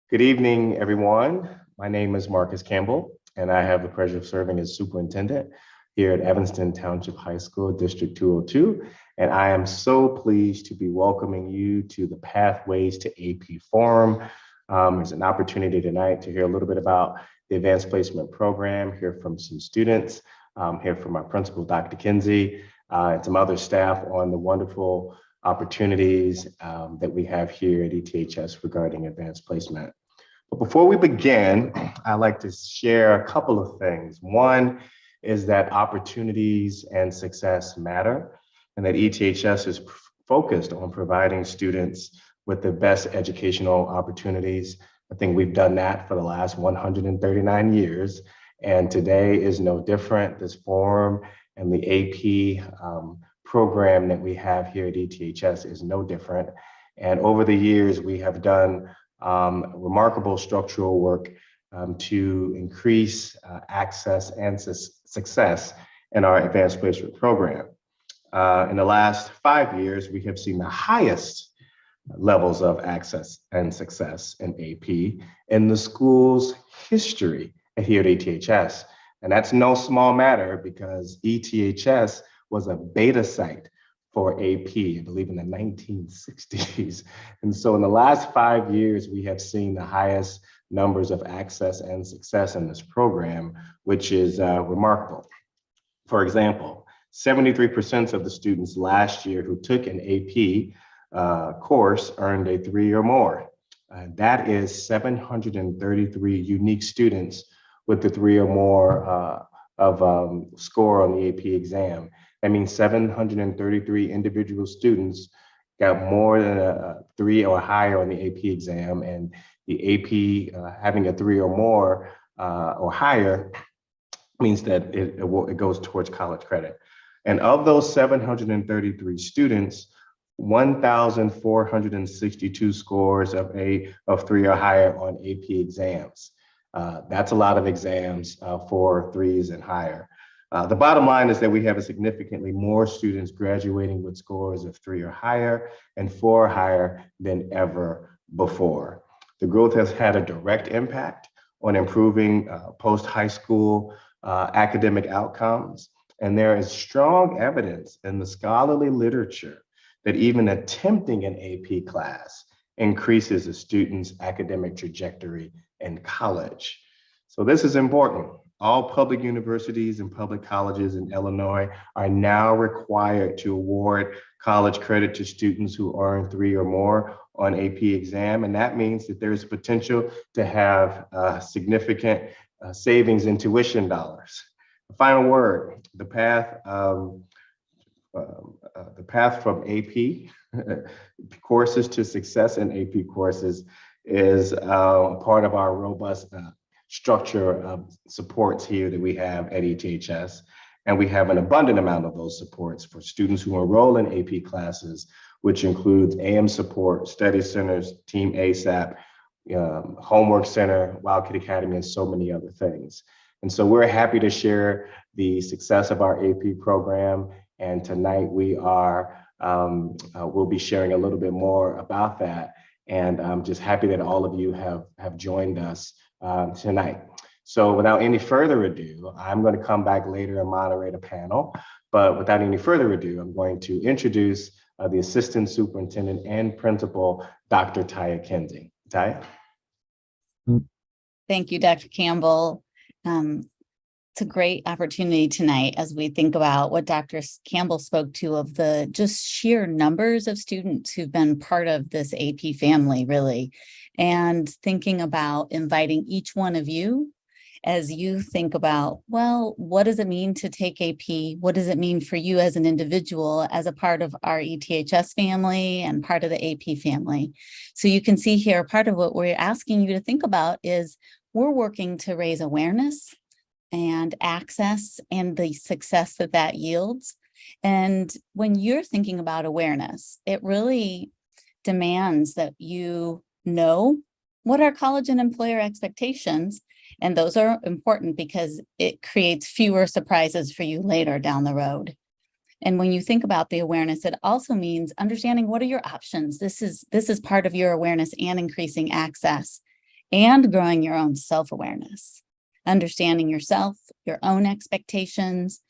Good evening, everyone. My name is Marcus Campbell, and I have the pleasure of serving as superintendent here at Evanston Township High School, District 202. And I am so pleased to be welcoming you to the Pathways to AP Forum. There's an opportunity tonight to hear a little bit about the Advanced Placement Program, hear from some students, hear from our principal, Dr. Kinsey, and some other staff on the wonderful opportunities that we have here at ETHS regarding advanced placement. But before we begin, I'd like to share a couple of things. One is that opportunities and success matter, and that ETHS is focused on providing students with the best educational opportunities. I think we've done that for the last 139 years, and today is no different. This forum and the AP program that we have here at ETHS is no different. And over the years, we have done remarkable structural work to increase access and success in our advanced placement program. In the last 5 years, we have seen the highest levels of access and success in AP in the school's history here at ETHS. And that's no small matter because ETHS was a beta site for AP, I believe in the 1960s. And so in the last 5 years, we have seen the highest numbers of access and success in this program, which is remarkable. For example, 73% of the students last year who took an AP course earned a 3 or more. That is 733 unique students with the 3 or more score on the AP exam. That means 733 individual students got more than a 3 or higher on the AP exam, and the AP having a 3 or more or higher means that it goes towards college credit. And of those 733 students, 1,462 scores of 3 or higher on AP exams. That's a lot of exams for 3s and higher. The bottom line is that we have significantly more students graduating with scores of 3 or higher and 4 or higher than ever before. The growth has had a direct impact on improving post-high school academic outcomes. And there is strong evidence in the scholarly literature that even attempting an AP class increases a student's academic trajectory in college. So this is important. All public universities and public colleges in Illinois are now required to award college credit to students who earn 3 or more on AP exam. And that means that there's potential to have significant savings in tuition dollars. The final word, the path from AP courses to success in AP courses is part of our robust structure of supports here that we have at ETHS. And we have an abundant amount of those supports for students who enroll in AP classes, which includes AM support, study centers, Team ASAP, Homework Center, Wildcat Academy, and so many other things. And so we're happy to share the success of our AP program. And tonight we we'll be sharing a little bit more about that. And I'm just happy that all of you have joined us tonight. So without any further ado, I'm going to come back later and moderate a panel. But without any further ado, I'm going to introduce the Assistant Superintendent and Principal, Dr. Taya Kinsey. Taya? Thank you, Dr. Campbell. It's a great opportunity tonight as we think about what Dr. Campbell spoke to of the just sheer numbers of students who've been part of this AP family, really, and thinking about inviting each one of you as you think about, well, what does it mean to take AP? What does it mean for you as an individual, as a part of our ETHS family and part of the AP family? So you can see here, part of what we're asking you to think about is we're working to raise awareness and access and the success that yields. And when you're thinking about awareness, it really demands that you know what are college and employer expectations. And those are important because it creates fewer surprises for you later down the road. And when you think about the awareness, it also means understanding what are your options. This is part of your awareness and increasing access. and growing your own self-awareness, understanding yourself, your own expectations,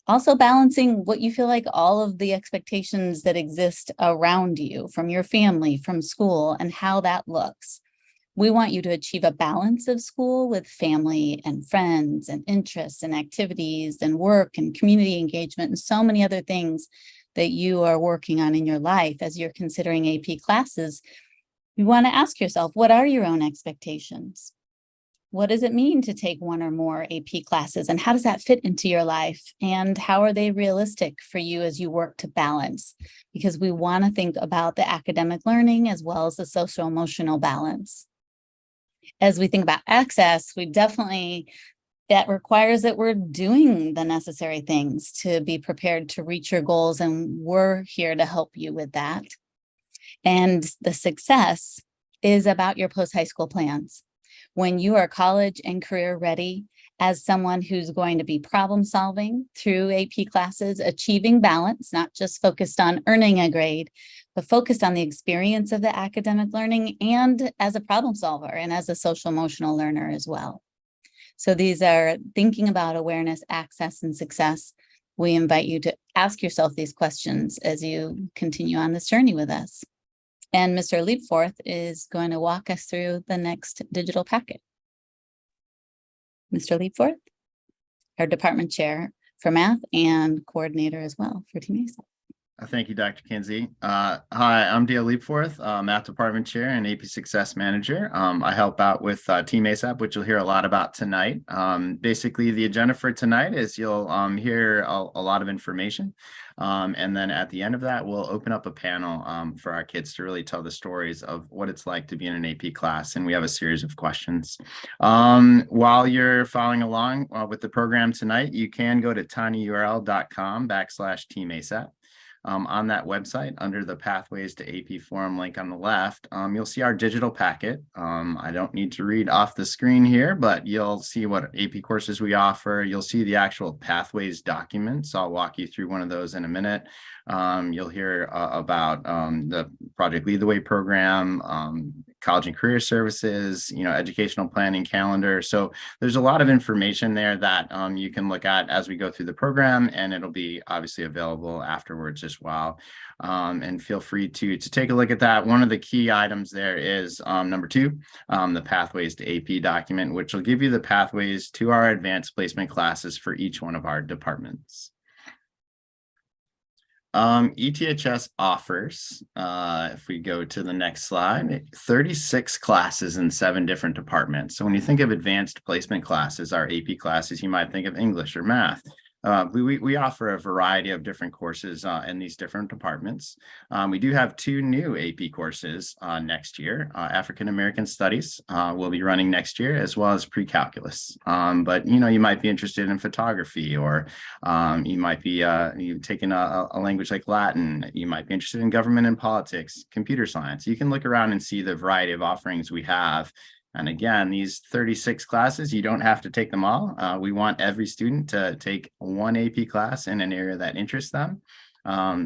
also balancing what you feel like all of the expectations that exist around you from your family, from school, and how that looks. We want you to achieve a balance of school with family and friends and interests and activities and work and community engagement and so many other things that you are working on in your life as you're considering AP classes. You want to ask yourself, what are your own expectations? What does it mean to take one or more AP classes, and how does that fit into your life? And how are they realistic for you as you work to balance? Because we want to think about the academic learning as well as the social emotional balance. As we think about access, that requires that we're doing the necessary things to be prepared to reach your goals, and we're here to help you with that. And the success is about your post-high school plans. When you are college and career ready, as someone who's going to be problem solving through AP classes, achieving balance, not just focused on earning a grade, but focused on the experience of the academic learning and as a problem solver and as a social emotional learner as well. So these are thinking about awareness, access, and success. We invite you to ask yourself these questions as you continue on this journey with us. And Mr. Leapforth is going to walk us through the next digital packet. Mr. Leapforth, our department chair for math and coordinator as well for Team ASAP. Thank you, Dr. Kinsey. Hi, I'm Dale Leapforth, Math Department Chair and AP Success Manager. I help out with Team ASAP, which you'll hear a lot about tonight. Basically, the agenda for tonight is you'll hear a lot of information. And then at the end of that, we'll open up a panel for our kids to really tell the stories of what it's like to be in an AP class. And we have a series of questions. While you're following along with the program tonight, you can go to tinyurl.com/Team ASAP. On that website, under the Pathways to AP Forum link on the left, you'll see our digital packet. I don't need to read off the screen here, but you'll see what AP courses we offer. You'll see the actual Pathways documents. I'll walk you through one of those in a minute. You'll hear about the Project Lead the Way program, college and career services, educational planning calendar. So there's a lot of information there that you can look at as we go through the program, and it'll be obviously available afterwards as well. And feel free to take a look at that. One of the key items there is number 2, the Pathways to AP document, which will give you the pathways to our advanced placement classes for each one of our departments. ETHS offers, if we go to the next slide, 36 classes in 7 different departments. So when you think of advanced placement classes, our AP classes, you might think of English or math. We offer a variety of different courses in these different departments. We do have 2 new AP courses next year. African American Studies will be running next year, as well as pre-calculus. But you might be interested in photography, or you might be you've taken a language like Latin. You might be interested in government and politics, computer science. You can look around and see the variety of offerings we have. And again, these 36 classes, you don't have to take them all. We want every student to take one AP class in an area that interests them.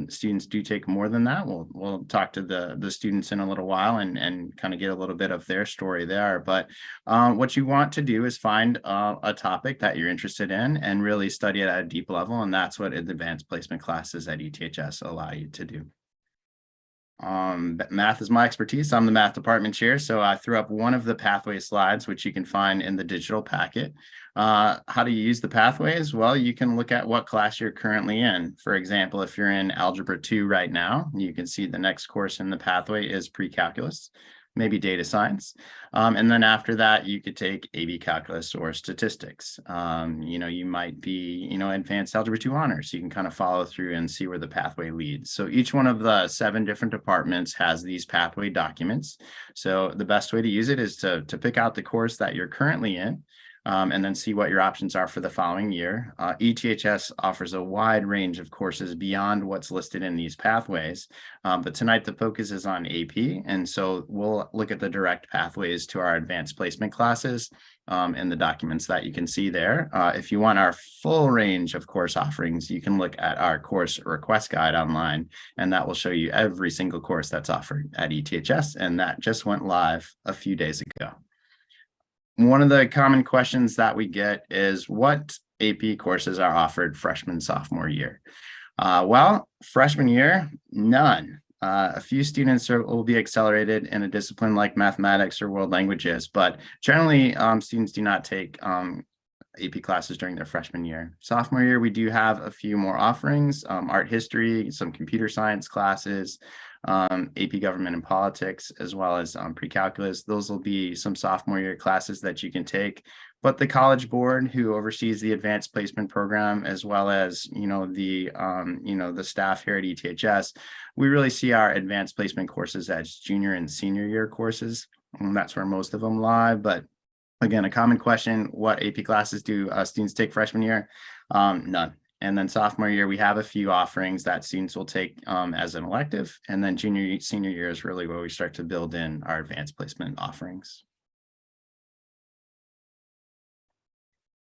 Students do take more than that. We'll talk to the students in a little while and kind of get a little bit of their story there. But what you want to do is find a topic that you're interested in and really study it at a deep level. And that's what advanced placement classes at ETHS allow you to do. Math is my expertise. I'm the math department chair, so I threw up one of the pathway slides, which you can find in the digital packet. How do you use the pathways? Well, you can look at what class you're currently in. For example, if you're in Algebra 2 right now, you can see the next course in the pathway is pre-calculus, maybe data science. And then after that, you could take AB calculus or statistics. You might be, advanced algebra 2 honors. You can kind of follow through and see where the pathway leads. So each one of the 7 different departments has these pathway documents. So the best way to use it is to pick out the course that you're currently in, and then see what your options are for the following year. ETHS offers a wide range of courses beyond what's listed in these pathways, but tonight the focus is on AP, and so we'll look at the direct pathways to our advanced placement classes in the documents that you can see there. If you want our full range of course offerings, you can look at our course request guide online, and that will show you every single course that's offered at ETHS, and that just went live a few days ago. one of the common questions that we get is what AP courses are offered freshman, sophomore year? Well, freshman year, none. A few students will be accelerated in a discipline like mathematics or world languages, but generally students do not take AP classes during their freshman year. Sophomore year, we do have a few more offerings, art history, some computer science classes, AP government and politics, as well as pre-calculus. Those will be some sophomore year classes that you can take. But the College Board, who oversees the advanced placement program, as well as the staff here at ETHS, we really see our advanced placement courses as junior and senior year courses. And that's where most of them lie. But again, a common question: what AP classes do students take freshman year? None. And then sophomore year, we have a few offerings that students will take as an elective. And then junior, senior year is really where we start to build in our advanced placement offerings.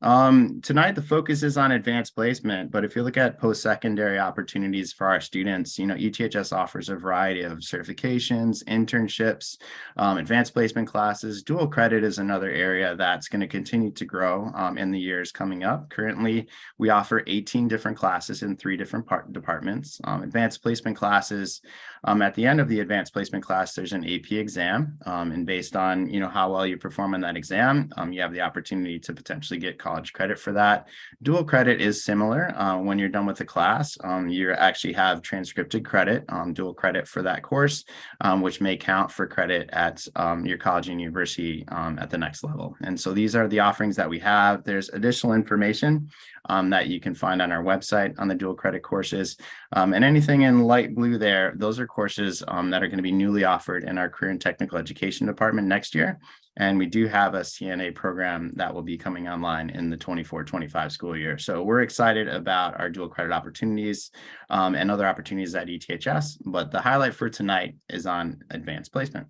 Tonight, the focus is on advanced placement, but if you look at post-secondary opportunities for our students, ETHS offers a variety of certifications, internships, advanced placement classes. Dual credit is another area that's going to continue to grow in the years coming up. Currently, we offer 18 different classes in 3 different departments. Advanced placement classes, at the end of the advanced placement class, there's an AP exam, and based on how well you perform on that exam, you have the opportunity to potentially get college credit for that. Dual credit is similar. When you're done with the class, you actually have transcripted credit, dual credit for that course, which may count for credit at your college and university at the next level. And so these are the offerings that we have. There's additional information that you can find on our website on the dual credit courses. And anything in light blue there, those are courses that are going to be newly offered in our Career and Technical Education department next year. And we do have a CNA program that will be coming online in the 24-25 school year. So we're excited about our dual credit opportunities and other opportunities at ETHS. But the highlight for tonight is on advanced placement.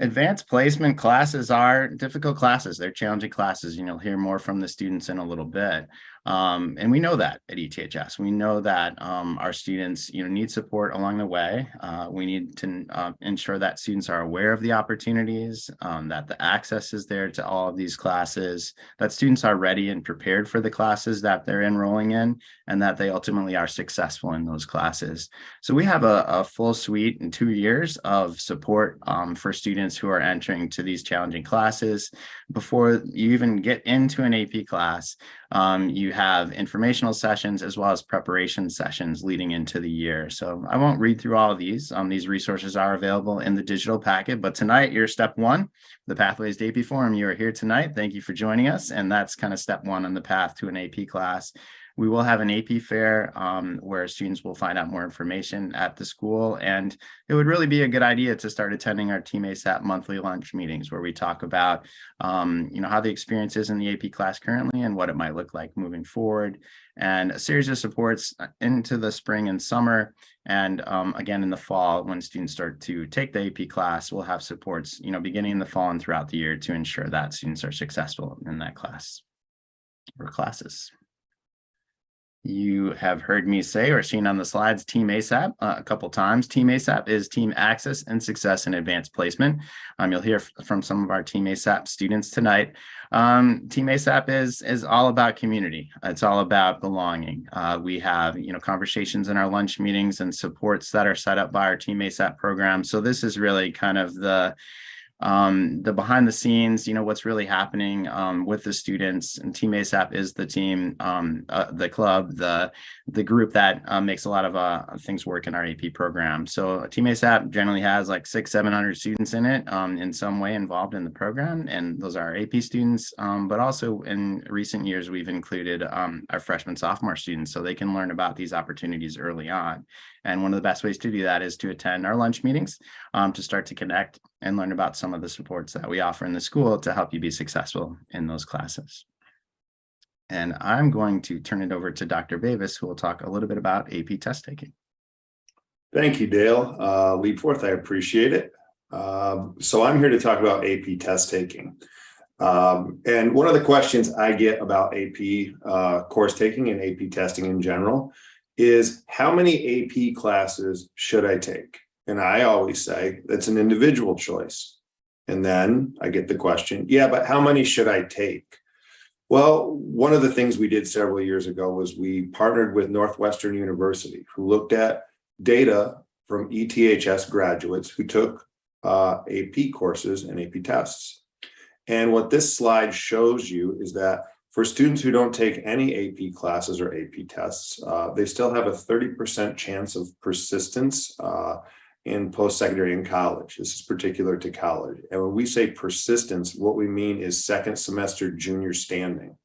Advanced placement classes are difficult classes. They're challenging classes. You'll hear more from the students in a little bit. And we know that at ETHS. We know that our students need support along the way. We need to ensure that students are aware of the opportunities, that the access is there to all of these classes, that students are ready and prepared for the classes that they're enrolling in, and that they ultimately are successful in those classes. So we have a full suite in 2 years of support for students who are entering to these challenging classes. Before you even get into an AP class, you have informational sessions as well as preparation sessions leading into the year. So I won't read through all of these. These resources are available in the digital packet, but tonight you're step 1, the Pathways to AP Forum. You are here tonight. Thank you for joining us. And that's kind of step 1 on the path to an AP class. We will have an AP fair where students will find out more information at the school. And it would really be a good idea to start attending our Team ASAP monthly lunch meetings where we talk about, how the experience is in the AP class currently and what it might look like moving forward. And a series of supports into the spring and summer. And again, in the fall, when students start to take the AP class, we'll have supports, beginning in the fall and throughout the year to ensure that students are successful in that class or classes. You have heard me say or seen on the slides Team ASAP a couple times. Team ASAP is Team Access and Success in Advanced Placement. You'll hear from some of our Team ASAP students tonight. Team ASAP is all about community. It's all about belonging. We have conversations in our lunch meetings and supports that are set up by our Team ASAP program. So this is really kind of the behind the scenes, what's really happening with the students. And Team ASAP is the team, the club, the group that makes a lot of things work in our AP program. So Team ASAP generally has like 600-700 students in it in some way involved in the program. And those are our AP students, but also in recent years, we've included our freshman, sophomore students so they can learn about these opportunities early on. And one of the best ways to do that is to attend our lunch meetings to start to connect and learn about some of the supports that we offer in the school to help you be successful in those classes. And I'm going to turn it over to Dr. Bavis, who will talk a little bit about AP test taking. Thank you, Dale. Leadforth, I appreciate it. So I'm here to talk about AP test taking. And one of the questions I get about AP course taking and AP testing in general is how many AP classes should I take? And I always say that's an individual choice. And then I get the question, yeah, but how many should I take? Well, one of the things we did several years ago was we partnered with Northwestern University, who looked at data from ETHS graduates who took AP courses and AP tests. And what this slide shows you is that for students who don't take any AP classes or AP tests, they still have a 30% chance of persistence in post-secondary and college. This is particular to college. And when we say persistence, what we mean is second semester junior standing.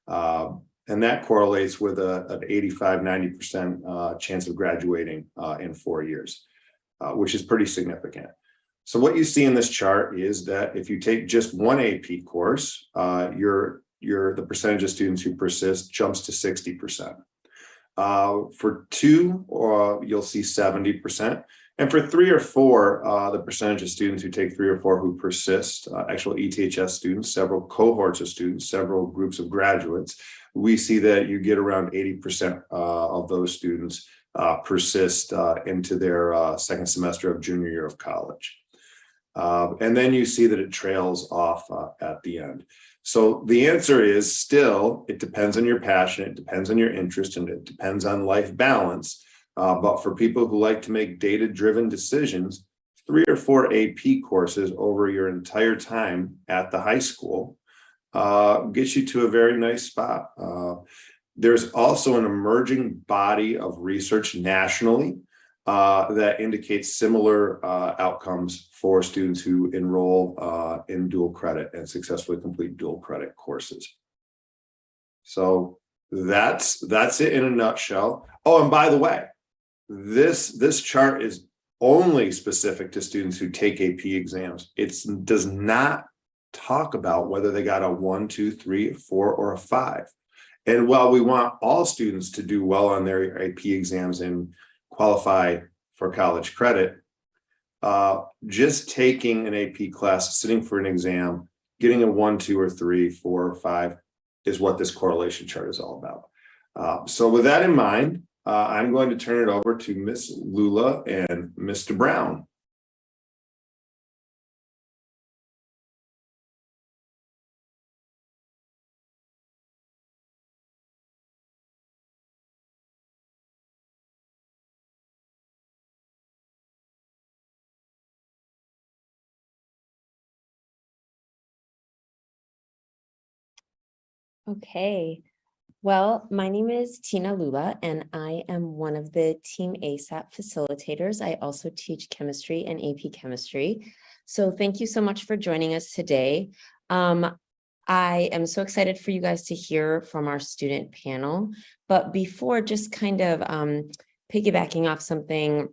And that correlates with an 85-90% chance of graduating in 4 years, which is pretty significant. So what you see in this chart is that if you take just one AP course, the percentage of students who persist jumps to 60%. For two, you'll see 70%. And for 3 or 4, the percentage of students who take 3 or 4 who persist, actual ETHS students, several cohorts of students, several groups of graduates, we see that you get around 80% of those students persist into their second semester of junior year of college. And then you see that it trails off at the end. So the answer is still, it depends on your passion, it depends on your interest, and it depends on life balance. But for people who like to make data-driven decisions, 3 or 4 AP courses over your entire time at the high school gets you to a very nice spot. There's also an emerging body of research nationally that indicates similar outcomes for students who enroll in dual credit and successfully complete dual credit courses. So that's it in a nutshell. Oh, and by the way, this chart is only specific to students who take AP exams. It does not talk about whether they got a 1, 2, 3, 4, or a 5. And while we want all students to do well on their AP exams and qualify for college credit, just taking an AP class, sitting for an exam, getting a 1, 2, or 3, 4, or 5 is what this correlation chart is all about. So with that in mind, I'm going to turn it over to Ms. Lula and Mr. Brown. Okay, well, my name is Tina Lula, and I am one of the Team ASAP facilitators. I also teach chemistry and AP chemistry. So thank you so much for joining us today. I am so excited for you guys to hear from our student panel. But before, just kind of piggybacking off something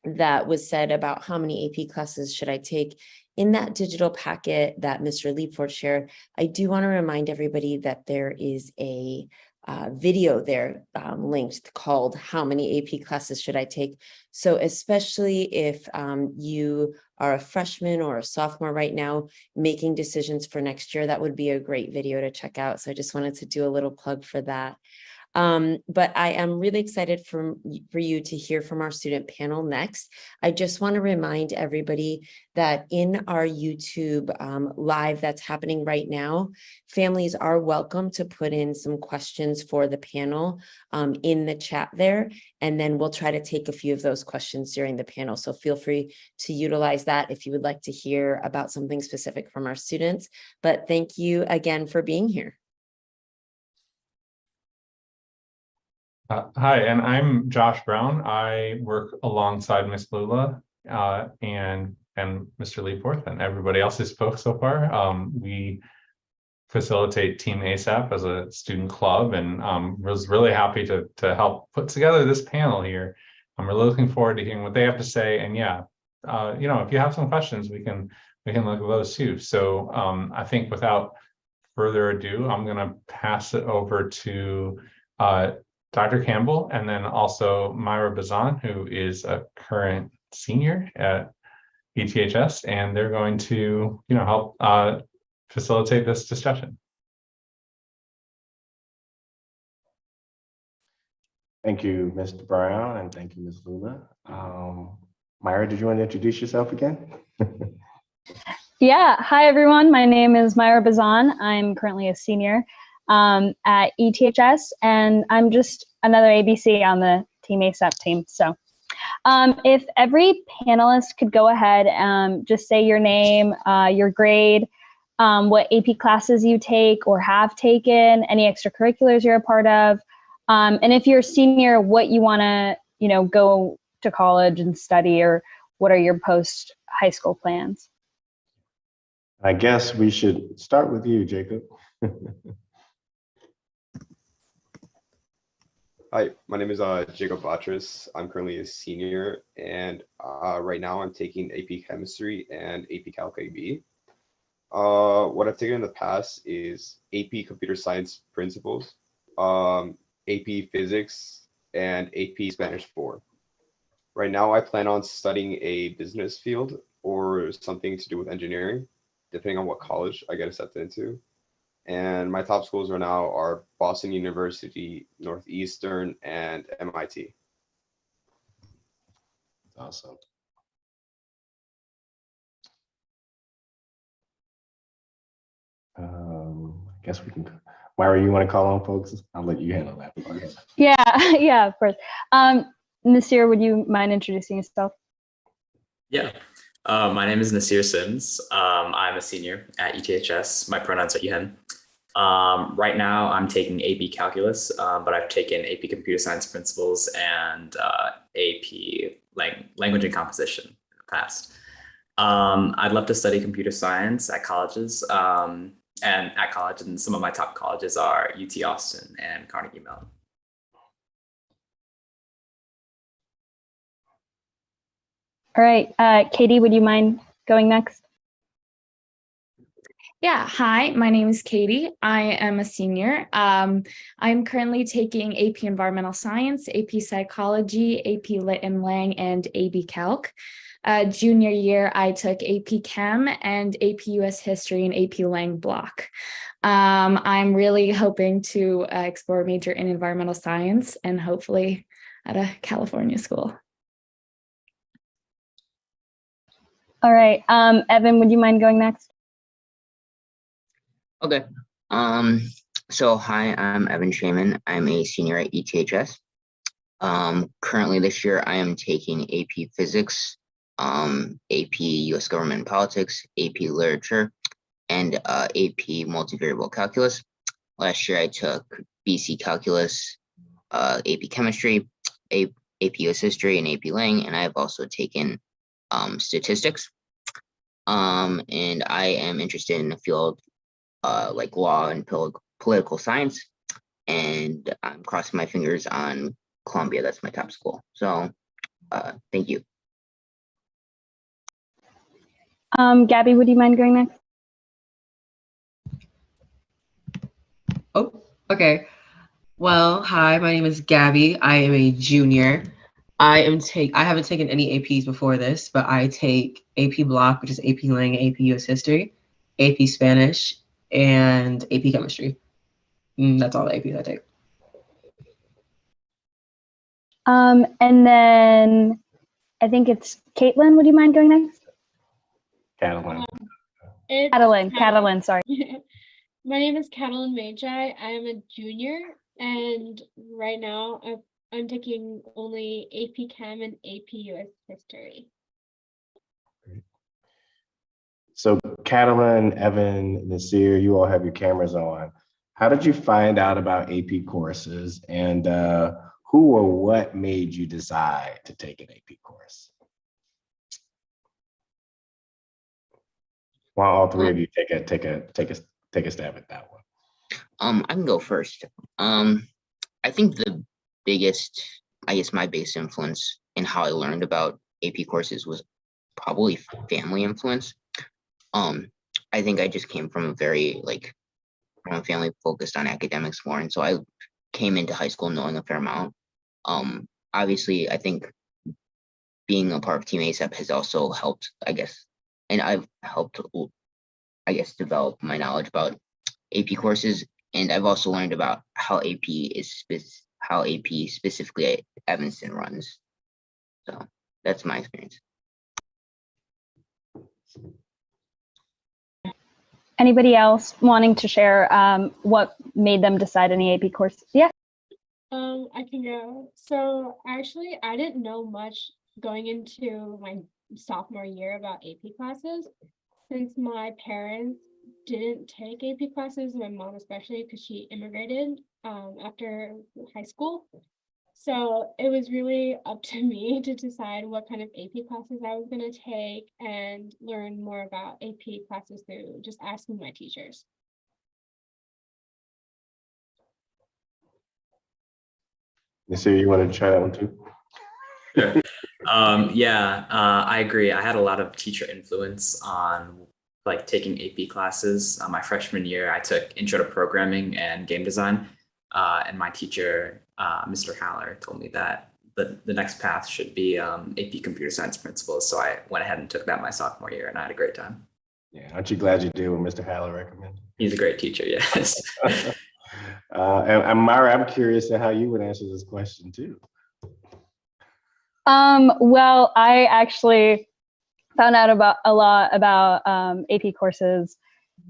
that was said about how many AP classes should I take. In that digital packet that Mr. Leapford shared, I do want to remind everybody that there is a video there linked called How Many AP Classes Should I Take? So especially if you are a freshman or a sophomore right now making decisions for next year, that would be a great video to check out. So I just wanted to do a little plug for that. But I am really excited for you to hear from our student panel next. I just want to remind everybody that in our YouTube live that's happening right now, families are welcome to put in some questions for the panel in the chat there, and then we'll try to take a few of those questions during the panel. So feel free to utilize that if you would like to hear about something specific from our students. But thank you again for being here. Hi, and I'm Josh Brown. I work alongside Miss Lula and Mr. Leaforth and everybody else who spoke so far. We facilitate Team ASAP as a student club, and was really happy to help put together this panel here. I'm really looking forward to hearing what they have to say. And yeah, you know, if you have some questions, we can look at those too. So I think without further ado, I'm going to pass it over to Dr. Campbell, and then also Myra Bazan, who is a current senior at ETHS, and they're going to, you know, help facilitate this discussion. Thank you, Mr. Brown, and thank you, Ms. Lula. Myra, did you want to introduce yourself again? Yeah, hi everyone. My name is Myra Bazan. I'm currently a senior at ETHS, and I'm just another ABC on the Team ASAP team. So if every panelist could go ahead and just say your name, your grade, what AP classes you take or have taken, any extracurriculars you're a part of, and if you're a senior, what you want to, go to college and study, or what are your post high school plans? I guess we should start with you, Jacob. Hi, my name is Jacob Batras. I'm currently a senior, and right now I'm taking AP Chemistry and AP Calc AB. What I've taken in the past is AP Computer Science Principles, AP Physics, and AP Spanish 4. Right now, I plan on studying a business field or something to do with engineering, depending on what college I get accepted into. And my top schools right now are Boston University, Northeastern, and MIT. Awesome. I guess we can, Myra, you want to call on folks? I'll let you handle that part. Yeah, of course. Nasir, would you mind introducing yourself? Yeah, my name is Nasir Sims. I'm a senior at ETHS. My pronouns are Yuhen. Right now, I'm taking AP Calculus, but I've taken AP Computer Science Principles and AP Language and Composition in the past. I'd love to study computer science at colleges, and some of my top colleges are UT Austin and Carnegie Mellon. All right, Katie, would you mind going next? Yeah, hi, my name is Katie. I am a senior. I'm currently taking AP Environmental Science, AP Psychology, AP Lit and Lang, and AP Calc. Junior year, I took AP Chem and AP US History and AP Lang block. I'm really hoping to explore a major in environmental science and hopefully at a California school. All right, Evan, would you mind going next? Okay. So hi, I'm Evan Shaman. I'm a senior at ETHS. Currently this year I am taking AP Physics, AP US Government and Politics, AP Literature, and AP Multivariable Calculus. Last year I took BC Calculus, AP Chemistry, AP US History, and AP Lang, and I have also taken Statistics. And I am interested in the field like law and political science, and I'm crossing my fingers on Columbia. That's my top school. So thank you. Gabby, would you mind going next? Oh, okay. Well, hi, my name is Gabby. I am a junior. I haven't taken any APs before this, but I take AP Block, which is AP Lang, AP US History, AP Spanish, and AP Chemistry. That's all the APs I take. And then I think it's Caitlin. Would you mind going next? Catalan. Catalan, sorry. My name is Catalan Magi. I am a junior, and right now I'm taking only AP Chem and AP US History. So Catalan, Evan, Nasir, you all have your cameras on. How did you find out about AP courses, and who or what made you decide to take an AP course? Why don't all three of you take a stab at that one? I can go first. I think the biggest, my biggest influence in how I learned about AP courses was probably family influence. I think I just came from a very from a family focused on academics more, and so I came into high school knowing a fair amount. Obviously, I think being a part of Team ASAP has also helped, I guess, and I've helped, I guess, develop my knowledge about AP courses, and I've also learned about how AP specifically at Evanston runs. So that's my experience. Anybody else wanting to share what made them decide any AP course? Yeah. I can go. So actually, I didn't know much going into my sophomore year about AP classes, since my parents didn't take AP classes, my mom especially, because she immigrated after high school. So it was really up to me to decide what kind of AP classes I was going to take and learn more about AP classes through just asking my teachers. Nasir, you want to try that one too? Sure. I agree. I had a lot of teacher influence on like taking AP classes. My freshman year, I took Intro to Programming and Game Design, and my teacher, Mr. Haller, told me that the next path should be AP Computer Science Principles. So I went ahead and took that my sophomore year, and I had a great time. Yeah, aren't you glad you did what Mr. Haller recommended? He's a great teacher, yes. And Myra, I'm curious to how you would answer this question too. Well, I actually found out about a lot about AP courses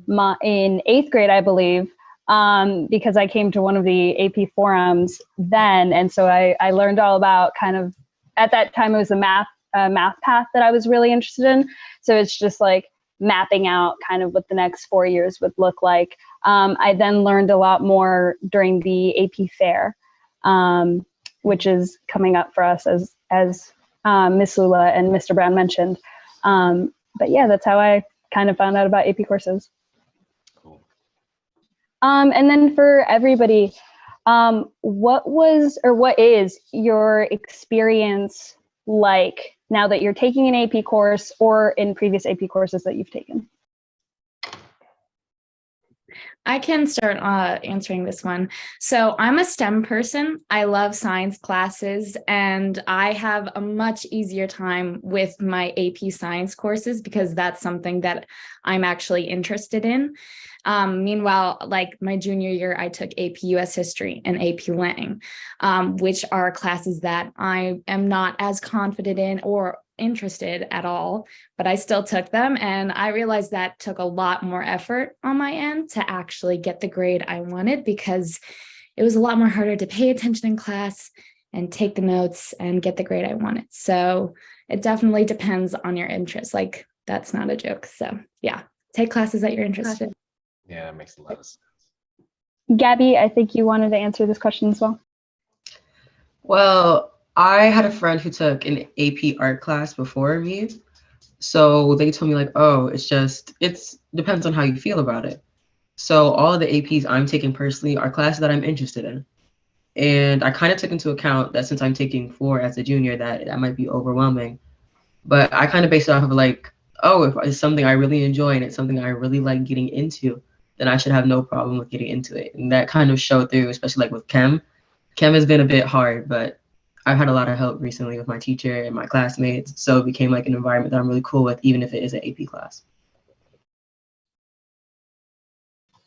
in 8th grade, I believe, because I came to one of the AP forums then, and so I learned all about kind of, at that time it was a math path that I was really interested in. So it's just like mapping out kind of what the next 4 years would look like. I then learned a lot more during the AP Fair, which is coming up for us as Miss Lula and Mr. Brown mentioned. But yeah, that's how I kind of found out about AP courses. Cool. And then for everybody, what was or what is your experience like now that you're taking an AP course or in previous AP courses that you've taken? I can start answering this one. So I'm a STEM person. I love science classes, and I have a much easier time with my AP science courses because that's something that I'm actually interested in. Meanwhile, like my junior year, I took AP US History and AP Lang, which are classes that I am not as confident in or interested at all, but I still took them. And I realized that took a lot more effort on my end to actually get the grade I wanted, because it was a lot more harder to pay attention in class and take the notes and get the grade I wanted. So it definitely depends on your interest. Like, that's not a joke. So yeah, take classes that you're interested in. Yeah, that makes a lot of sense. Gabby, I think you wanted to answer this question as well. Well, I had a friend who took an AP art class before me. So they told me like, oh, it depends on how you feel about it. So all of the APs I'm taking personally are classes that I'm interested in. And I kind of took into account that since I'm taking 4 as a junior, that might be overwhelming. But I kind of based it off of like, oh, if it's something I really enjoy and it's something I really like getting into, then I should have no problem with getting into it. And that kind of showed through, especially like with chem. Chem has been a bit hard, but I've had a lot of help recently with my teacher and my classmates. So it became like an environment that I'm really cool with, even if it is an AP class.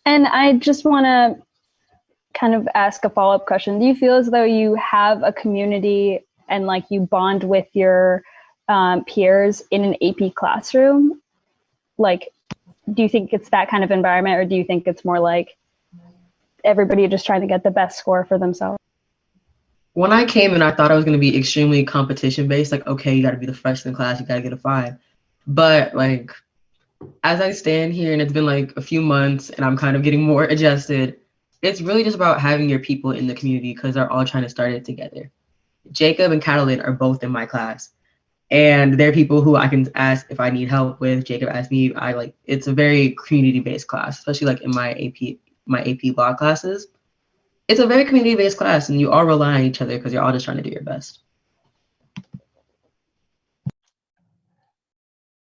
And I just want to kind of ask a follow-up question. Do you feel as though you have a community and like you bond with your peers in an AP classroom? Like, do you think it's that kind of environment, or do you think it's more like everybody just trying to get the best score for themselves? When I came in, I thought I was going to be extremely competition based. Like, okay, you got to be the first in class, you got to get a 5. But like, as I stand here and it's been like a few months and I'm kind of getting more adjusted, it's really just about having your people in the community because they're all trying to start it together. Jacob and Catalin are both in my class, and they're people who I can ask if I need help with. Jacob asked me. It's a very community based class, especially like in my AP law classes. It's a very community based class, and you all rely on each other because you're all just trying to do your best.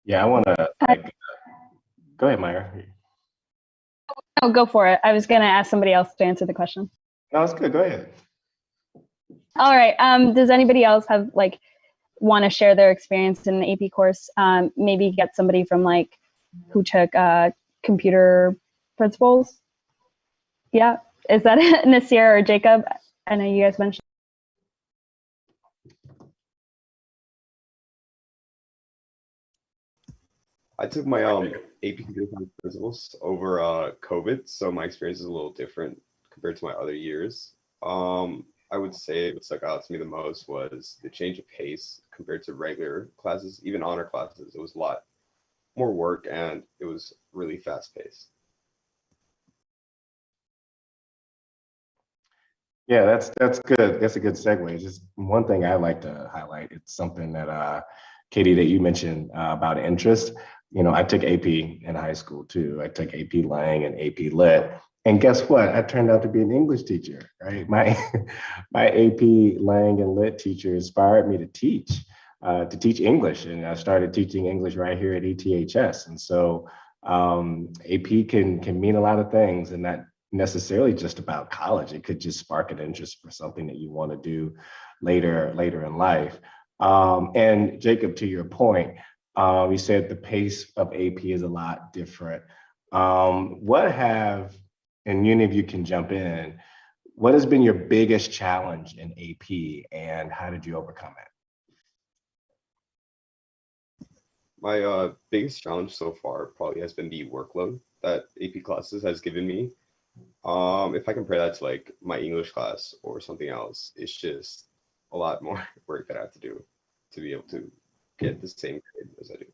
Yeah, I want to. Go ahead, Myra. Oh, go for it. I was going to ask somebody else to answer the question. No, it's good. Go ahead. All right. Does anybody else have like want to share their experience in an AP course? Maybe get somebody from like who took computer principles. Yeah. Is that Nasir or Jacob? I know you guys mentioned. I took my AP Computer Science Principles over COVID, so my experience is a little different compared to my other years. I would say what stuck out to me the most was the change of pace compared to regular classes, even honor classes. It was a lot more work and it was really fast paced. Yeah, that's good. That's a good segue. Just one thing I'd like to highlight. It's something that Katie, that you mentioned about interest. You know, I took AP in high school too. I took AP Lang and AP Lit. And guess what? I turned out to be an English teacher, right? My my AP Lang and Lit teacher inspired me to teach English, and I started teaching English right here at ETHS. And so AP can mean a lot of things, and not necessarily just about college. It could just spark an interest for something that you want to do later in life. And Jacob, to your point, you said the pace of AP is a lot different. What have, and any of you can jump in, what has been your biggest challenge in AP and how did you overcome it? My biggest challenge so far probably has been the workload that AP classes has given me. If I compare that to like my English class or something else, it's just a lot more work that I have to do to be able to get the same grade as I do.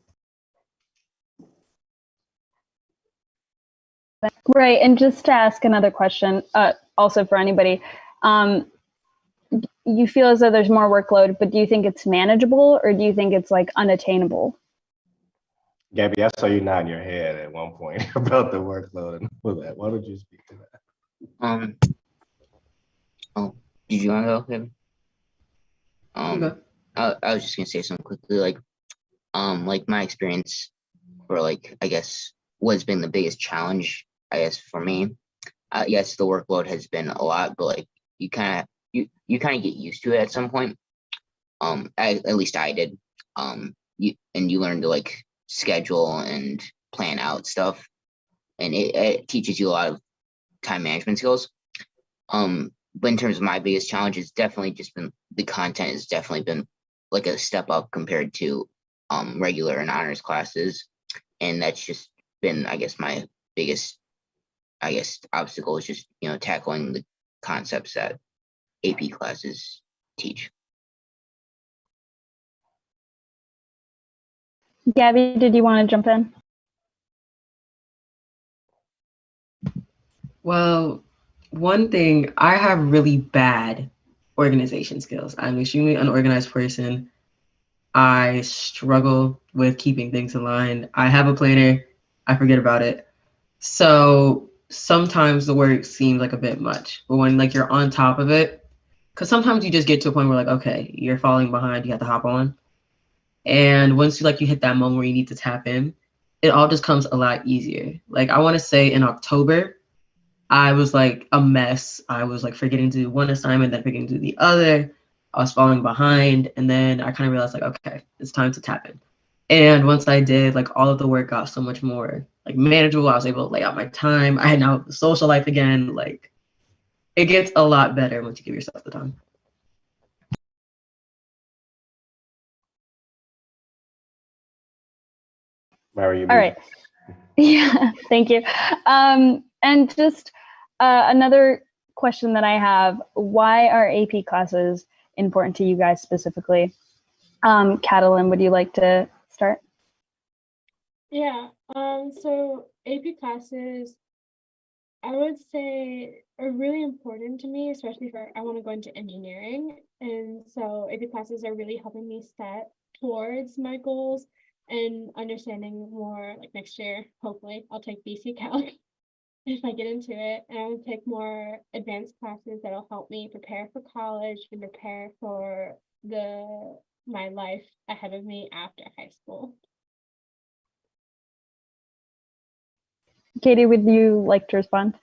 Right, and just to ask another question, also for anybody, you feel as though there's more workload, but do you think it's manageable or do you think it's like unattainable? Gabby, I saw you nodding your head at one point about the workload and all that. Why don't you speak to that? Oh, did you want to go, Kevin? Okay. I was just gonna say something quickly, like my experience, or like I guess what's been the biggest challenge, I guess for me. Yes, the workload has been a lot, but like you kind of get used to it at some point. At least I did. You learn to like schedule and plan out stuff, and it teaches you a lot of time management skills. But in terms of my biggest challenge, it's definitely just been the content has definitely been like a step up compared to regular and honors classes, and that's just been, I guess, my biggest, I guess, obstacle is just tackling the concepts that AP classes teach. Gabby, did you want to jump in? Well, one thing, I have really bad organization skills. I'm an extremely unorganized person. I struggle with keeping things aligned. I have a planner, I forget about it. So sometimes the work seems like a bit much, but when like you're on top of it, because sometimes you just get to a point where like, okay, you're falling behind, you have to hop on. And once you hit that moment where you need to tap in, it all just comes a lot easier. Like I want to say in October, I was like a mess. I was like forgetting to do one assignment, then forgetting to do the other. I was falling behind. And then I kind of realized like, okay, it's time to tap in. And once I did, like all of the work got so much more like manageable. I was able to lay out my time. I had now the social life again. Like it gets a lot better once you give yourself the time. Mary, All right. Yeah, thank you. And just another question that I have, why are AP classes important to you guys specifically? Catalin, would you like to start? Yeah, so AP classes, I would say are really important to me, especially for I want to go into engineering. And so AP classes are really helping me set towards my goals and understanding more like next year, hopefully I'll take BC Calc if I get into it, and I will take more advanced classes that'll help me prepare for college and prepare for my life ahead of me after high school. Katie, would you like to respond?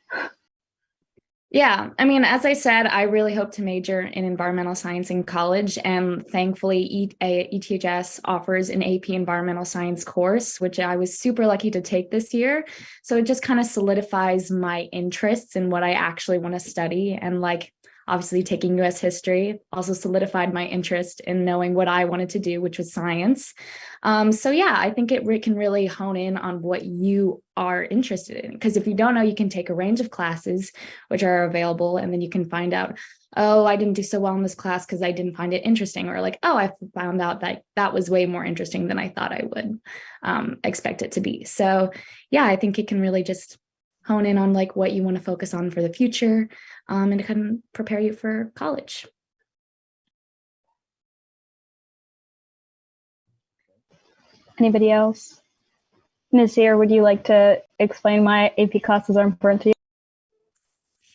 Yeah, I mean, as I said, I really hope to major in environmental science in college, and thankfully ETHS offers an AP environmental science course, which I was super lucky to take this year. So it just kind of solidifies my interests in what I actually want to study. And like obviously taking US history also solidified my interest in knowing what I wanted to do, which was science. So yeah, I think it can really hone in on what you are interested in. Because if you don't know, you can take a range of classes which are available, and then you can find out, oh, I didn't do so well in this class because I didn't find it interesting, or like, oh, I found out that that was way more interesting than I thought I would expect it to be. So yeah, I think it can really just hone in on like what you want to focus on for the future, and it can prepare you for college. Anybody else? Nasir, would you like to explain why AP classes are important to you?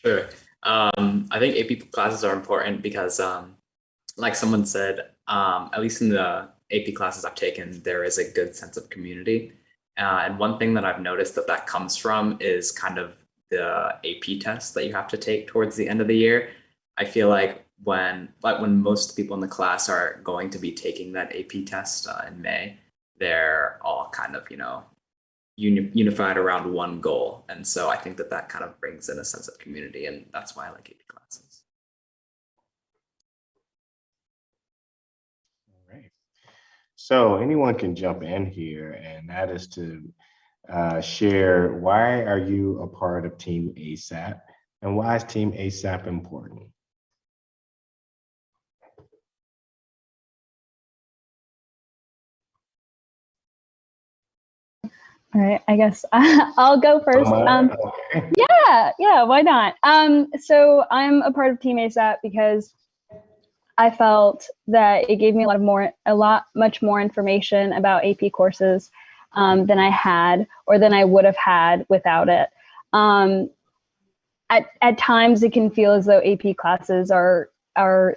Sure. I think AP classes are important because, like someone said, at least in the AP classes I've taken, there is a good sense of community. And one thing that I've noticed that comes from is kind of the AP test that you have to take towards the end of the year. I feel like when most people in the class are going to be taking that AP test in May, they're all kind of, unified around one goal. And so I think that kind of brings in a sense of community, and that's why I like AP classes. All right. So anyone can jump in here, and that is to share, why are you a part of Team ASAP, and why is Team ASAP important? All right, I guess I'll go first. Okay. Yeah, why not? So I'm a part of Team ASAP because I felt that it gave me much more information about AP courses than I had, or than I would have had without it. At times, it can feel as though AP classes are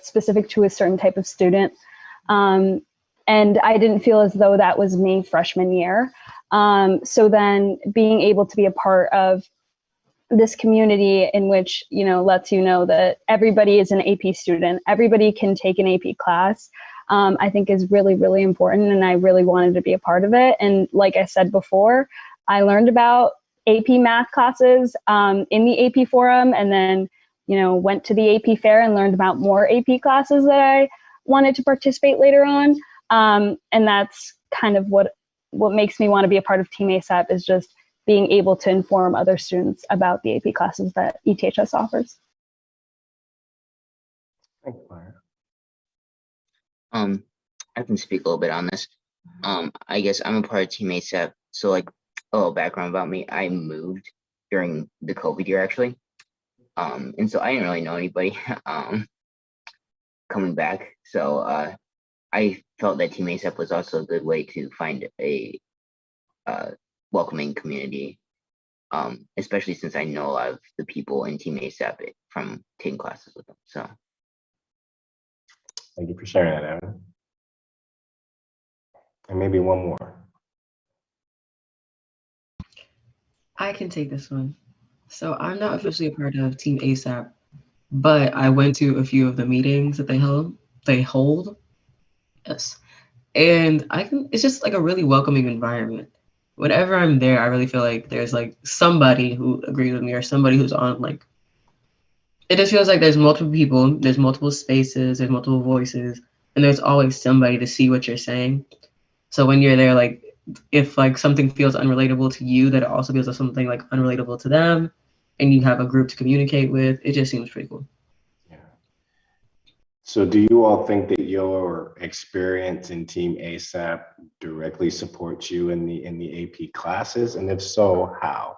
specific to a certain type of student, and I didn't feel as though that was me freshman year. So then being able to be a part of this community in which, lets you know that everybody is an AP student, everybody can take an AP class, I think is really, really important. And I really wanted to be a part of it. And like I said before, I learned about AP math classes in the AP forum, and then, went to the AP fair and learned about more AP classes that I wanted to participate later on. And that's kind of what makes me want to be a part of Team ASAP, is just being able to inform other students about the AP classes that ETHS offers. Thanks, Maya. I can speak a little bit on this. I guess I'm a part of Team ASAP. So like a little background about me, I moved during the COVID year actually. And so I didn't really know anybody coming back. So I felt that Team ASAP was also a good way to find a welcoming community, especially since I know a lot of the people in Team ASAP from taking classes with them. So Thank you for sharing that, Evan. And maybe one more. I can take this one. So I'm not officially a part of Team ASAP, but I went to a few of the meetings that they hold. Yes. And it's just like a really welcoming environment. Whenever I'm there, I really feel like there's like somebody who agrees with me, or somebody who's on like, it just feels like there's multiple people, there's multiple spaces, there's multiple voices, and there's always somebody to see what you're saying. So when you're there, like if like something feels unrelatable to you, that it also feels like something like unrelatable to them, and you have a group to communicate with, it just seems pretty cool. So do you all think that your experience in Team ASAP directly supports you in the AP classes? And if so, how?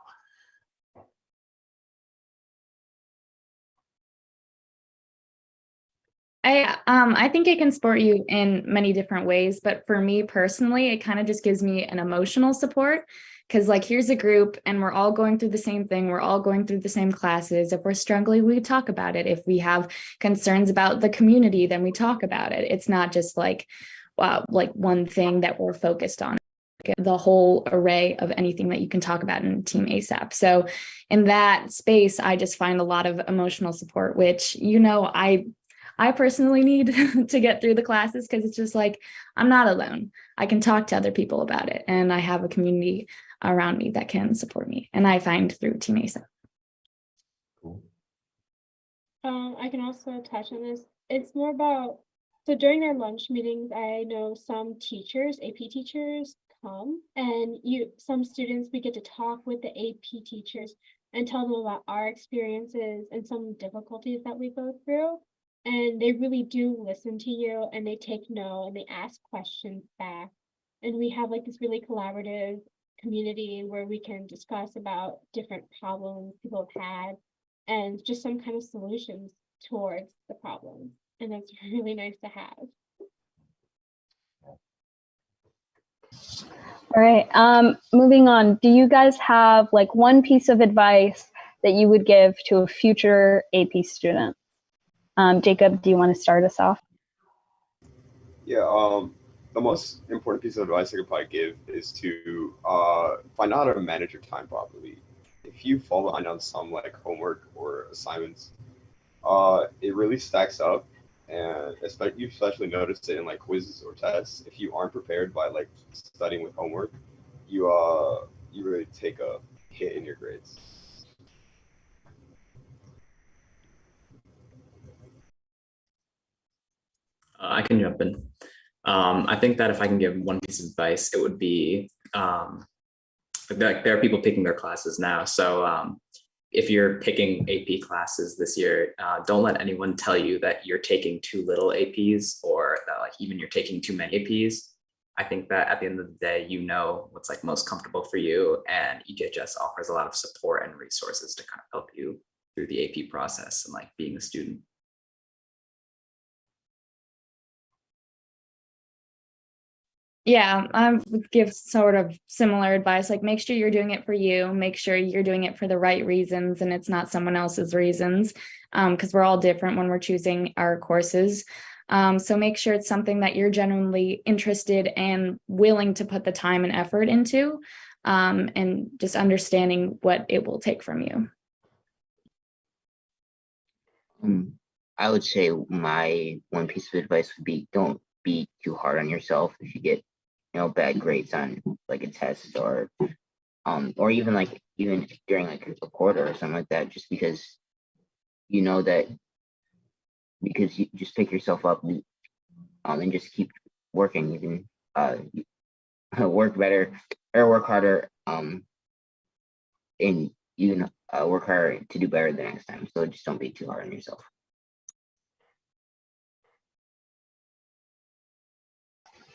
I think it can support you in many different ways, but for me personally, it kind of just gives me an emotional support, because like here's a group and we're all going through the same thing. We're all going through the same classes. If we're struggling, we talk about it. If we have concerns about the community, then we talk about it. It's not just like, wow, like one thing that we're focused on. The whole array of anything that you can talk about in Team ASAP. So in that space, I just find a lot of emotional support, which, I personally need to get through the classes, because it's just like, I'm not alone. I can talk to other people about it, and I have a community around me that can support me. And I find through Team ASAP. Cool. I can also touch on this. It's more about, so during our lunch meetings, I know some teachers, AP teachers come, and some students, we get to talk with the AP teachers and tell them about our experiences and some difficulties that we go through. And they really do listen to you, and they take note, and they ask questions back. And we have like this really collaborative community where we can discuss about different problems people have had and just some kind of solutions towards the problem. And that's really nice to have. All right, moving on. Do you guys have like one piece of advice that you would give to a future AP student? Jacob, do you want to start us off? Yeah, the most important piece of advice I could probably give is to find out how to manage your time properly. If you fall behind on some like homework or assignments, it really stacks up, and you especially notice it in like quizzes or tests. If you aren't prepared by like studying with homework, you really take a hit in your grades. I can jump in. I think that if I can give one piece of advice, it would be like there are people picking their classes now. So if you're picking AP classes this year, don't let anyone tell you that you're taking too little APs or that like even you're taking too many APs. I think that at the end of the day, you know what's like most comfortable for you, and ETHS offers a lot of support and resources to kind of help you through the AP process and like being a student. Yeah, I would give sort of similar advice, like make sure you're doing it for you, make sure you're doing it for the right reasons and it's not someone else's reasons, because we're all different when we're choosing our courses. So make sure it's something that you're genuinely interested and willing to put the time and effort into, and just understanding what it will take from you. I would say my one piece of advice would be don't be too hard on yourself if you get bad grades on like a test or even during like a quarter or something like that, just because because you just pick yourself up and just keep working. You can work better or work harder, and you can work harder to do better the next time. So just don't be too hard on yourself.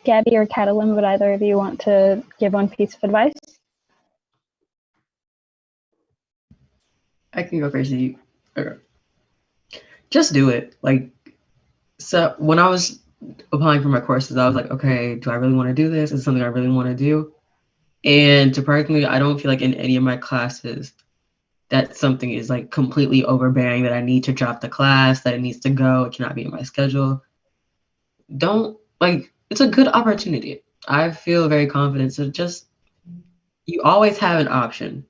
Gabby or Catalin, would either of you want to give one piece of advice? I can go first. Okay. Just do it. Like, so when I was applying for my courses, I was like, okay, do I really want to do this? Is it something I really want to do? And personally, I don't feel like in any of my classes that something is like completely overbearing, that I need to drop the class, that it needs to go, it cannot be in my schedule. It's a good opportunity. I feel very confident. So you always have an option.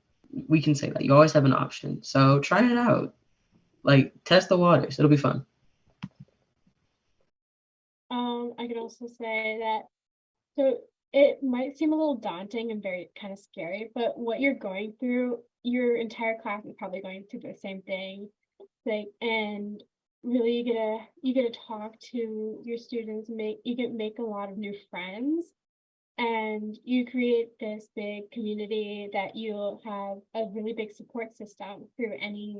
We can say that. You always have an option. So try it out. Like, test the waters. It'll be fun. I could also say that, so it might seem a little daunting and very kind of scary, but what you're going through, your entire class is probably going through the same thing. And really you get to talk to your students, you get make a lot of new friends, and you create this big community that you'll have a really big support system through any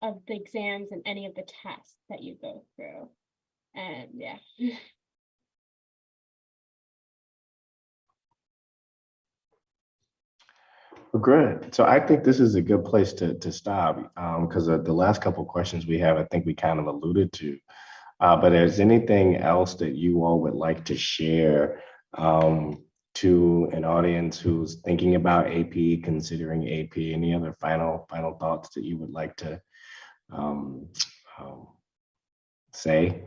of the exams and any of the tests that you go through. And yeah. Well, good. So I think this is a good place to stop, because the last couple of questions we have, I think we kind of alluded to. But is anything else that you all would like to share to an audience who's thinking about AP, considering AP? Any other final thoughts that you would like to say?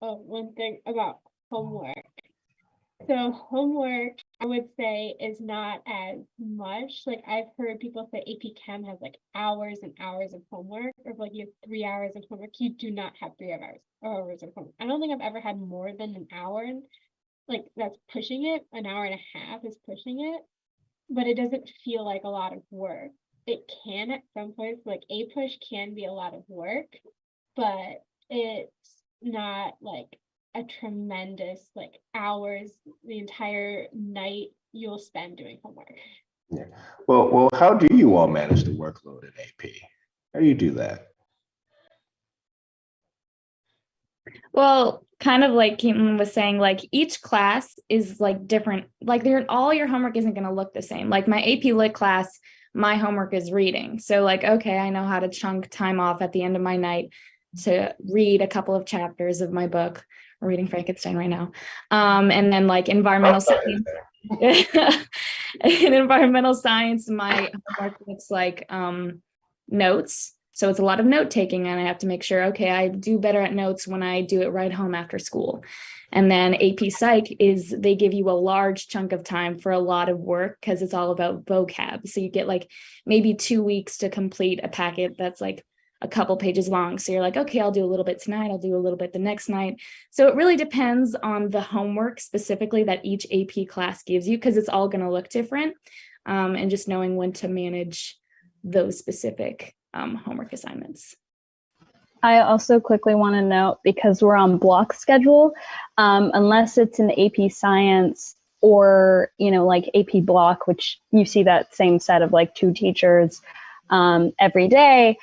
Oh, one thing about homework. So homework, I would say, is not as much. Like, I've heard people say AP Chem has like hours and hours of homework, or like you have 3 hours of homework. You do not have 3 hours of homework. I don't think I've ever had more than an hour. Like, that's pushing it. An hour and a half is pushing it, but it doesn't feel like a lot of work. it can at some points, like APUSH can be a lot of work, but it's not like a tremendous like hours, the entire night you'll spend doing homework. Yeah. Well, how do you all manage the workload at AP? How do you do that? Well, kind of like Caitlin was saying, like each class is like different. Like all your homework isn't going to look the same. Like my AP Lit class, my homework is reading. So like, okay, I know how to chunk time off at the end of my night to read a couple of chapters of my book. I'm reading Frankenstein right now. And then like environmental science. In environmental science, my homework looks like notes. So it's a lot of note taking, and I have to make sure, okay, I do better at notes when I do it right home after school. And then AP Psych is they give you a large chunk of time for a lot of work because it's all about vocab. So you get like maybe 2 weeks to complete a packet that's like a couple pages long. So you're like, okay, I'll do a little bit tonight, I'll do a little bit the next night. So it really depends on the homework specifically that each AP class gives you, because it's all going to look different, and just knowing when to manage those specific homework assignments. I also quickly want to note, because we're on block schedule, unless it's an AP Science or, like AP block, which you see that same set of like 2 teachers every day,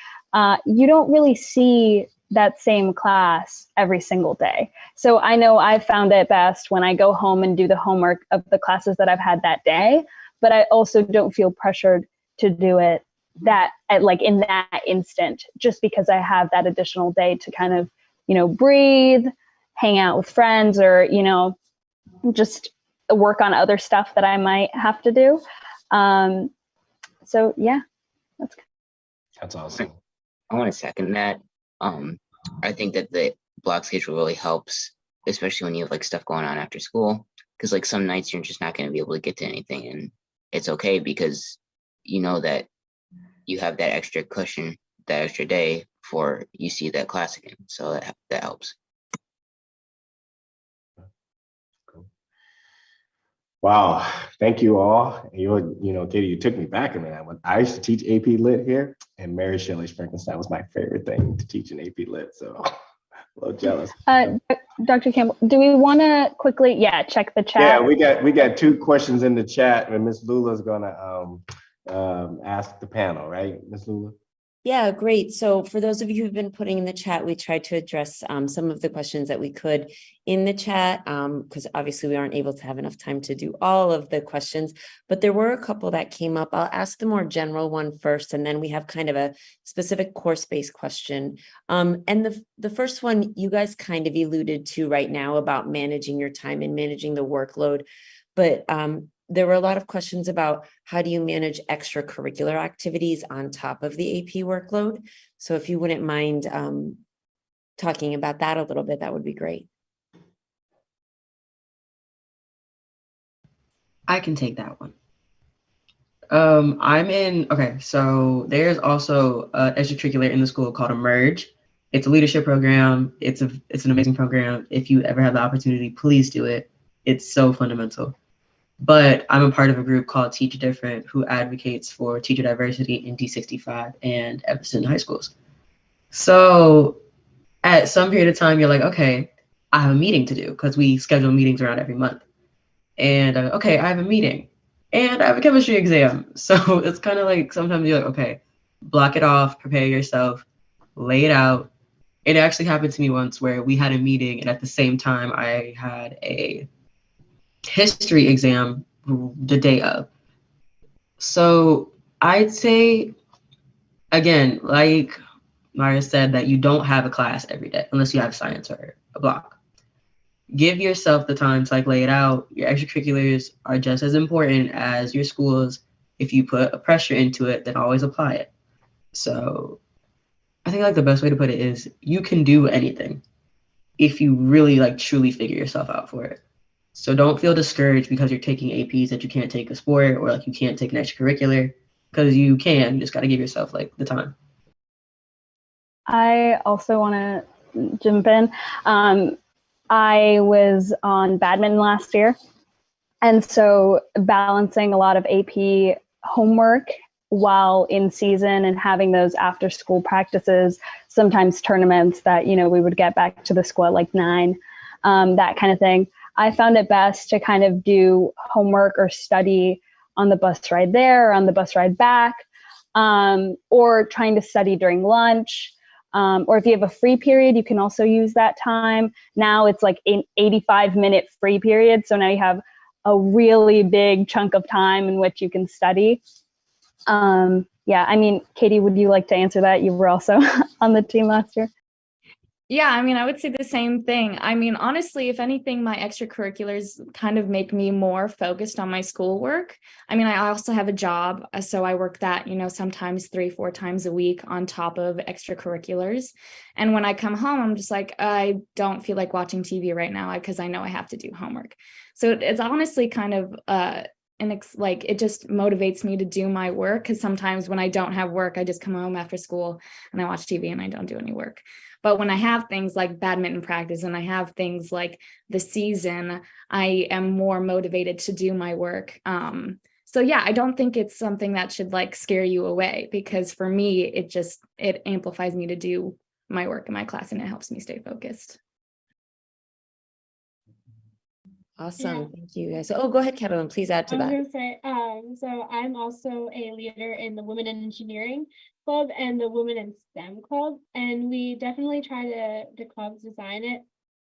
you don't really see that same class every single day. So I know I've found it best when I go home and do the homework of the classes that I've had that day, but I also don't feel pressured to do it in that instant, just because I have that additional day to kind of, breathe, hang out with friends, or, just work on other stuff that I might have to do. So yeah, That's awesome. I want to second that. I think that the block schedule really helps, especially when you have like stuff going on after school, because like some nights you're just not going to be able to get to anything, and it's okay because you know that you have that extra cushion, that extra day before you see that class again. So that helps. Wow, thank you all. Katie, you took me back a minute. I used to teach AP Lit here, and Mary Shelley's Frankenstein was my favorite thing to teach in AP Lit. So a little jealous. Dr. Campbell, do we want to quickly, check the chat? Yeah, we got 2 questions in the chat, and Miss Lula's gonna ask the panel, right, Miss Lula? Yeah, great. So for those of you who've been putting in the chat, we tried to address some of the questions that we could in the chat, because obviously we aren't able to have enough time to do all of the questions, but there were a couple that came up. I'll ask the more general one first, and then we have kind of a specific course-based question. And the first one you guys kind of alluded to right now about managing your time and managing the workload, but there were a lot of questions about how do you manage extracurricular activities on top of the AP workload. So if you wouldn't mind talking about that a little bit, that would be great. I can take that one. So there's also an extracurricular in the school called Emerge. It's a leadership program. It's an amazing program. If you ever have the opportunity, please do it. It's so fundamental. But I'm a part of a group called Teach Different, who advocates for teacher diversity in D65 and Evanston high schools. So at some period of time, you're like, okay, I have a meeting to do, because we schedule meetings around every month. And okay, I have a meeting and I have a chemistry exam. So it's kind of like sometimes you're like, okay, block it off, prepare yourself, lay it out. It actually happened to me once where we had a meeting, and at the same time I had a history exam the day of. So I'd say, again, like Mara said, that you don't have a class every day unless you have science or a block. Give yourself the time to lay it out. Your extracurriculars are just as important as your schools. If you put a pressure into it, then always apply it. So I think the best way to put it is you can do anything if you really truly figure yourself out for it. So don't feel discouraged because you're taking APs that you can't take a sport, or you can't take an extracurricular, because you can. You just got to give yourself the time. I also want to jump in. I was on badminton last year, and so balancing a lot of AP homework while in season and having those after school practices, sometimes tournaments that, we would get back to the school at like 9, that kind of thing. I found it best to kind of do homework or study on the bus ride there or on the bus ride back, or trying to study during lunch. Or if you have a free period, you can also use that time. Now it's like an 85-minute free period. So now you have a really big chunk of time in which you can study. Yeah, I mean, Katie, would you like to answer that? You were also on the team last year. Yeah, I mean, I would say the same thing. I mean, honestly, if anything, my extracurriculars kind of make me more focused on my schoolwork. I mean, I also have a job, so I work that, sometimes 3-4 times a week on top of extracurriculars. And when I come home, I'm just like, I don't feel like watching TV right now because I know I have to do homework. So it's honestly kind of like it just motivates me to do my work, because sometimes when I don't have work, I just come home after school and I watch TV and I don't do any work. But when I have things like badminton practice and I have things like the season, I am more motivated to do my work. So yeah, I don't think it's something that should like scare you away, because for me, it amplifies me to do my work in my class and it helps me stay focused. Awesome. Thank you guys. Oh, go ahead, Catalin, please add to that. I was gonna say, so I'm also a leader in the Women in Engineering Club and the Women in STEM Club. And we definitely try the clubs design it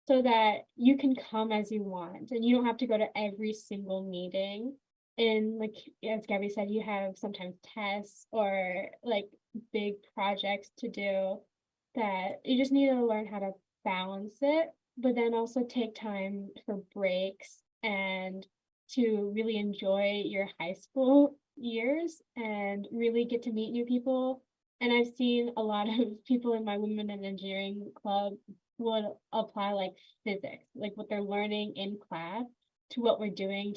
so that you can come as you want and you don't have to go to every single meeting. And like, as Gabby said, you have sometimes tests or like big projects to do that you just need to learn how to balance it, but then also take time for breaks and to really enjoy your high school years and really get to meet new people. And I've seen a lot of people in my Women in Engineering Club would apply like physics, like what they're learning in class, to what we're doing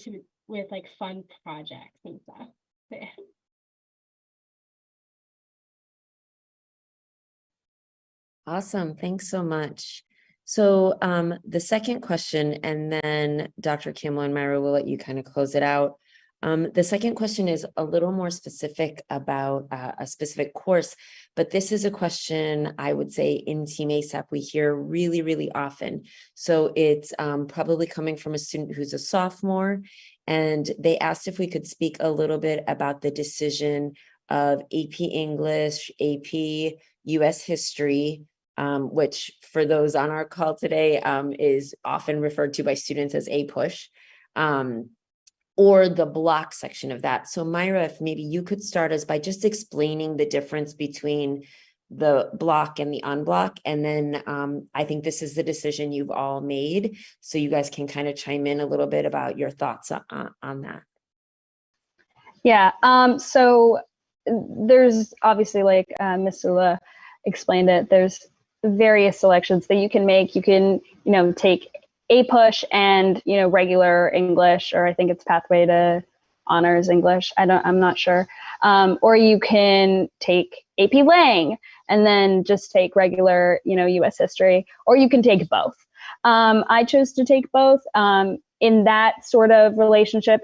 with like fun projects and stuff. So, yeah. Awesome. Thanks so much. So the second question, and then Dr. Campbell and Myra will let you kind of close it out. The second question is a little more specific about a specific course, but this is a question I would say in Team ASAP we hear really, really often. So it's probably coming from a student who's a sophomore, and they asked if we could speak a little bit about the decision of AP English, AP US History, which for those on our call today is often referred to by students as APUSH, or the block section of that. So Myra, if maybe you could start us by just explaining the difference between the block and the unblock. And then I think this is the decision you've all made. So you guys can kind of chime in a little bit about your thoughts on that. Yeah, so there's obviously, like Ms. Sula explained it, there's various selections that you can make. You can, take APUSH and, regular English, or I think it's Pathway to Honors English. I'm not sure. Or you can take AP Lang and then just take regular, US History, or you can take both. I chose to take both. In that sort of relationship,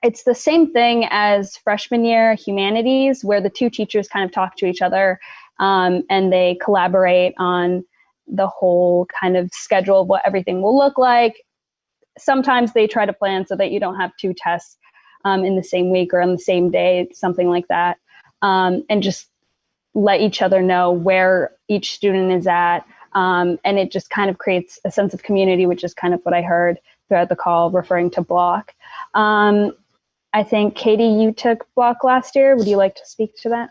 it's the same thing as freshman year humanities, where the two teachers kind of talk to each other and they collaborate on the whole kind of schedule of what everything will look like. Sometimes they try to plan so that you don't have two tests in the same week or on the same day, something like that, and just let each other know where each student is at. And it just kind of creates a sense of community, which is kind of what I heard throughout the call referring to block. I think, Katie, you took block last year. Would you like to speak to that?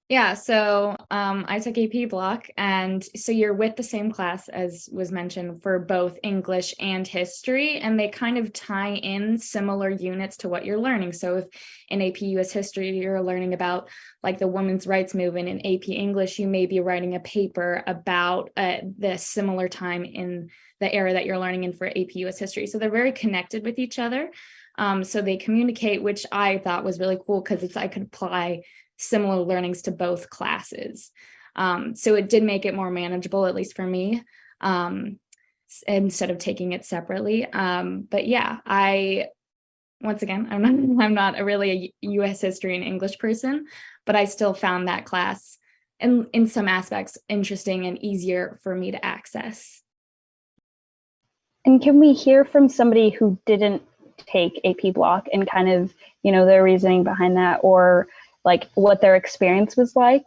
Yeah, so I took AP block, and so you're with the same class as was mentioned for both English and history, and they kind of tie in similar units to what you're learning. So if in AP US History, you're learning about like the women's rights movement, in AP English, you may be writing a paper about the similar time in the era that you're learning in for AP US History. So they're very connected with each other. So they communicate, which I thought was really cool, because I could apply similar learnings to both classes. So it did make it more manageable, at least for me, instead of taking it separately. But yeah, I once again, I'm not really a US history and English person, but I still found that class in some aspects interesting and easier for me to access. And can we hear from somebody who didn't take AP Block and kind of, their reasoning behind that, or like what their experience was like?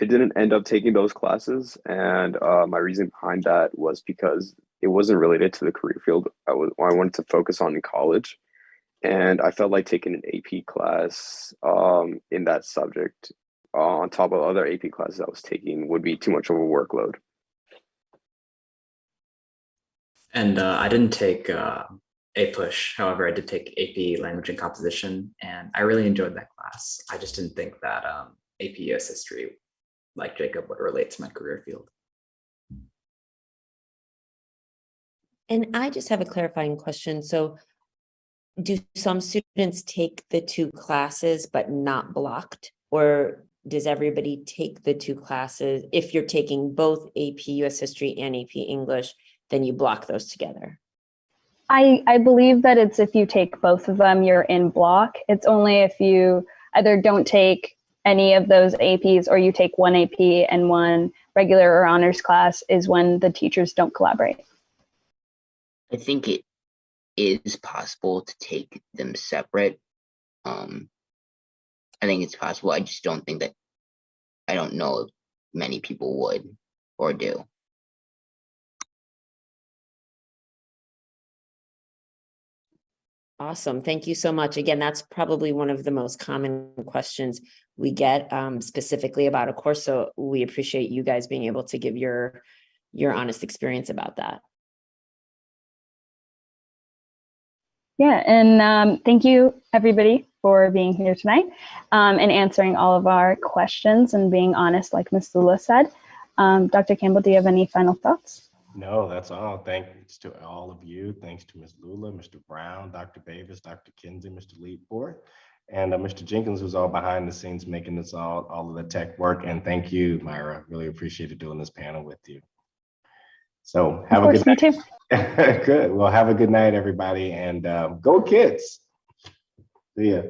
I didn't end up taking those classes, and my reason behind that was because it wasn't related to the career field I wanted to focus on in college, and I felt like taking an AP class in that subject on top of other AP classes I was taking would be too much of a workload. And I didn't take APUSH. However, I did take AP Language and Composition, and I really enjoyed that class. I just didn't think that AP US History, like Jacob, would relate to my career field. And I just have a clarifying question. So do some students take the two classes but not blocked? Or does everybody take the two classes? If you're taking both AP US History and AP English, then you block those together? I believe that it's if you take both of them, you're in block. It's only if you either don't take any of those APs or you take one AP and one regular or honors class is when the teachers don't collaborate. I think it is possible to take them separate. I think it's possible. I just don't think that, I don't know if many people would or do. Awesome. Thank you so much. Again, that's probably one of the most common questions we get specifically about a course. So we appreciate you guys being able to give your honest experience about that. Yeah, and thank you everybody for being here tonight and answering all of our questions and being honest, like Ms. Lula said. Dr. Campbell, do you have any final thoughts? No, that's all. Thanks to all of you. Thanks to Ms. Lula, Mr. Brown, Dr. Davis, Dr. Kinsey, Mr. Leadforth, and Mr. Jenkins, who's all behind the scenes making this all of the tech work. And thank you, Myra. Really appreciated doing this panel with you. So have a good night. Me too. Good. Well, have a good night, everybody, and go kids. See ya.